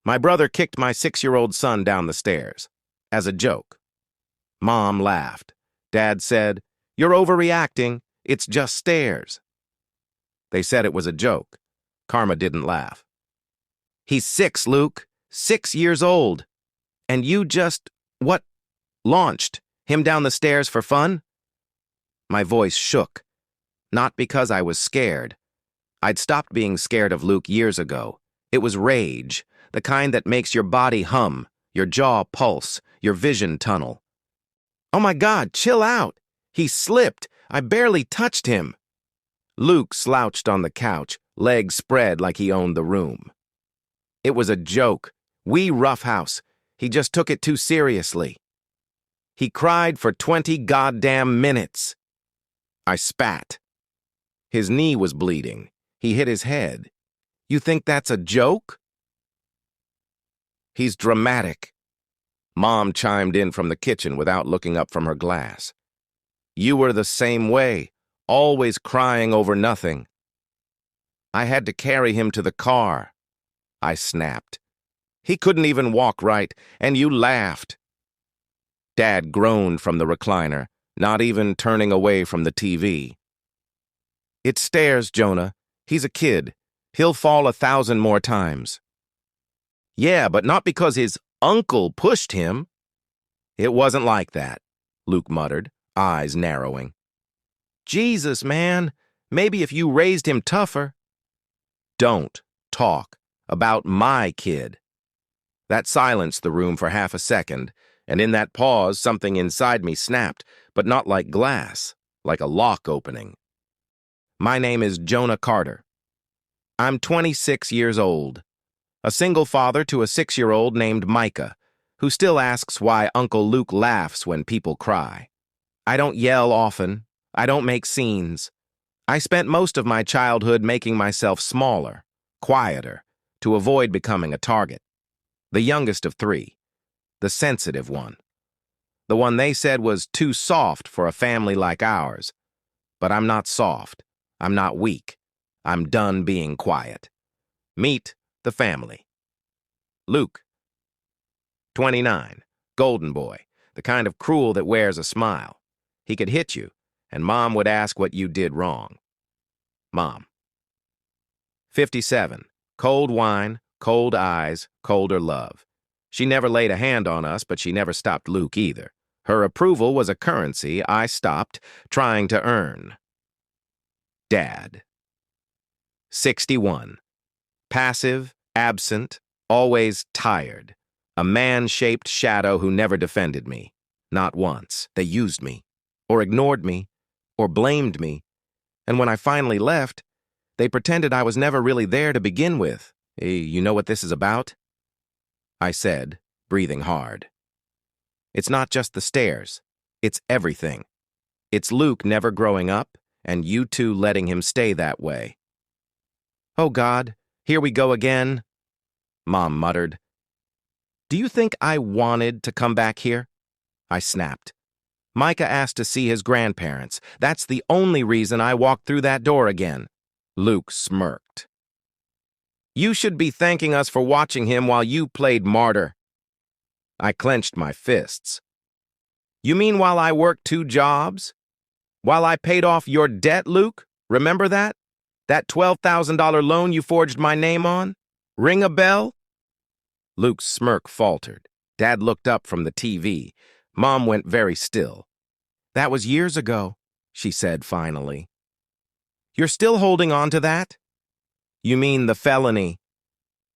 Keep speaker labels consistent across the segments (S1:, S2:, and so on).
S1: My brother kicked my 6-year-old son down the stairs. As a joke. Mom laughed. Dad said, "You're overreacting. It's just stairs." They said it was a joke. Karma didn't laugh. "He's 6, Luke. 6 years old. And you just, launched him down the stairs for fun?" My voice shook. Not because I was scared. I'd stopped being scared of Luke years ago. It was rage, the kind that makes your body hum, your jaw pulse, your vision tunnel. "Oh my God, chill out. He slipped. I barely touched him." Luke slouched on the couch, legs spread like he owned the room. "It was a joke. We roughhouse. He just took it too seriously." "He cried for 20 goddamn minutes." I spat. His knee was bleeding. He hit his head. "You think that's a joke?" "He's dramatic." Mom chimed in from the kitchen without looking up from her glass. "You were the same way, always crying over nothing." "I had to carry him to the car." I snapped. "He couldn't even walk right, and you laughed." Dad groaned from the recliner, not even turning away from the TV. "It's stairs, Jonah. He's a kid. He'll fall 1,000 more times." "Yeah, but not because his uncle pushed him." "It wasn't like that," Luke muttered, eyes narrowing. "Jesus, man. Maybe if you raised him tougher." "Don't talk about my kid." That silenced the room for half a second, and in that pause, something inside me snapped, but not like glass, like a lock opening. "My name is Jonah Carter. I'm 26 years old, a single father to a 6-year-old named Micah, who still asks why Uncle Luke laughs when people cry. I don't yell often. I don't make scenes. I spent most of my childhood making myself smaller, quieter, to avoid becoming a target. The youngest of 3. The sensitive one. The one they said was too soft for a family like ours. But I'm not soft. I'm not weak. I'm done being quiet. Meet the family. Luke. 29. Golden boy. The kind of cruel that wears a smile. He could hit you, and Mom would ask what you did wrong. Mom. 57. Cold wine, cold eyes, colder love. She never laid a hand on us, but she never stopped Luke either. Her approval was a currency I stopped trying to earn. Dad. 61. Passive, absent, always tired. A man-shaped shadow who never defended me. Not once. They used me, or ignored me, or blamed me. And when I finally left, they pretended I was never really there to begin with. Hey, you know what this is about? I said, breathing hard. It's not just the stairs. It's everything. It's Luke never growing up, and you two letting him stay that way. Oh God, here we go again, Mom muttered. Do you think I wanted to come back here? I snapped. Micah asked to see his grandparents. That's the only reason I walked through that door again. Luke smirked. You should be thanking us for watching him while you played martyr. I clenched my fists. You mean while I worked 2 jobs? While I paid off your debt, Luke? Remember that? That $12,000 loan you forged my name on? Ring a bell? Luke's smirk faltered. Dad looked up from the TV. Mom went very still. That was years ago, she said finally. You're still holding on to that? You mean the felony?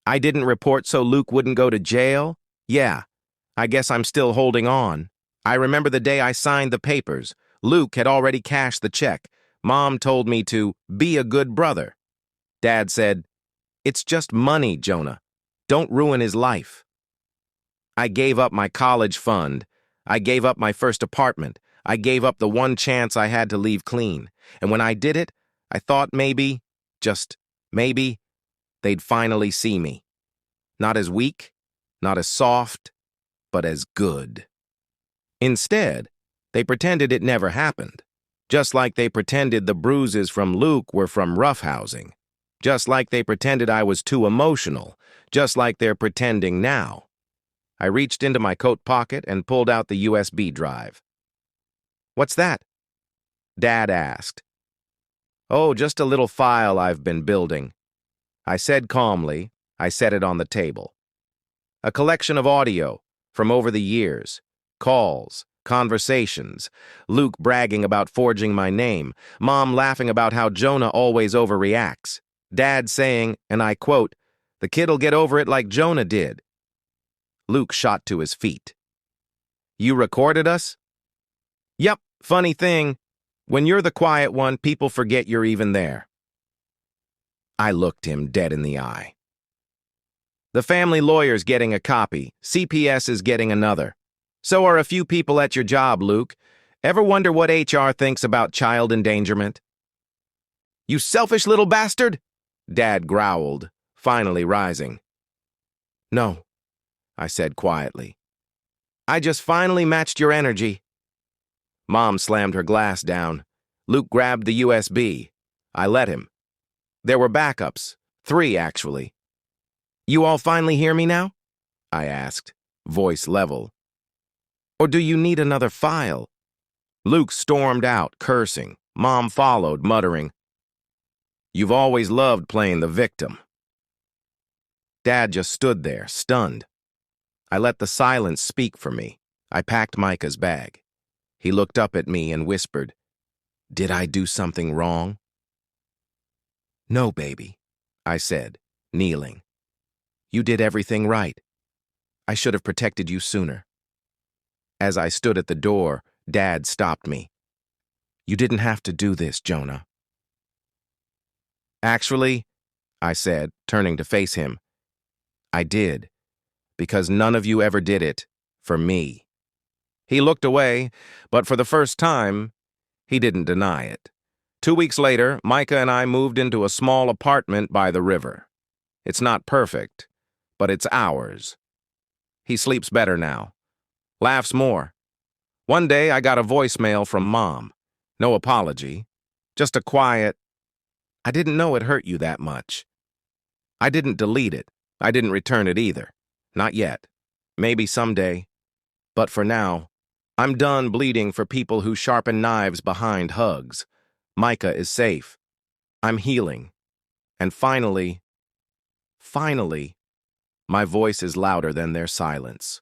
S1: I didn't report so Luke wouldn't go to jail? Yeah, I guess I'm still holding on. I remember the day I signed the papers. Luke had already cashed the check. Mom told me to be a good brother. Dad said, it's just money, Jonah. Don't ruin his life. I gave up my college fund. I gave up my first apartment. I gave up the one chance I had to leave clean. And when I did it, I thought maybe, just maybe, they'd finally see me. Not as weak, not as soft, but as good. Instead, they pretended it never happened, just like they pretended the bruises from Luke were from roughhousing. Just like they pretended I was too emotional, just like they're pretending now. I reached into my coat pocket and pulled out the USB drive. "What's that?" Dad asked. "Oh, just a little file I've been building." I said calmly. I set it on the table. A collection of audio from over the years, calls, conversations, Luke bragging about forging my name, Mom laughing about how Jonah always overreacts, Dad saying, and I quote, "The kid'll get over it like Jonah did." Luke shot to his feet. "You recorded us?" "Yep, funny thing. When you're the quiet one, people forget you're even there." I looked him dead in the eye. "The family lawyer's getting a copy. CPS is getting another. So are a few people at your job, Luke. Ever wonder what HR thinks about child endangerment?" "You selfish little bastard!" Dad growled, finally rising. "No," I said quietly. "I just finally matched your energy." Mom slammed her glass down. Luke grabbed the USB. I let him. There were backups. 3, actually. "You all finally hear me now?" I asked, voice level. "Or do you need another file?" Luke stormed out, cursing. Mom followed, muttering, "You've always loved playing the victim." Dad just stood there, stunned. I let the silence speak for me. I packed Micah's bag. He looked up at me and whispered, "Did I do something wrong?" "No, baby," I said, kneeling. "You did everything right. I should have protected you sooner." As I stood at the door, Dad stopped me. "You didn't have to do this, Jonah." "Actually," I said, turning to face him, "I did, because none of you ever did it for me." He looked away, but for the first time, he didn't deny it. 2 weeks later, Micah and I moved into a small apartment by the river. It's not perfect, but it's ours. He sleeps better now, laughs more. One day, I got a voicemail from Mom. No apology, just a quiet, "I didn't know it hurt you that much." I didn't delete it. I didn't return it either. Not yet. Maybe someday. But for now, I'm done bleeding for people who sharpen knives behind hugs. Micah is safe. I'm healing. And finally, my voice is louder than their silence.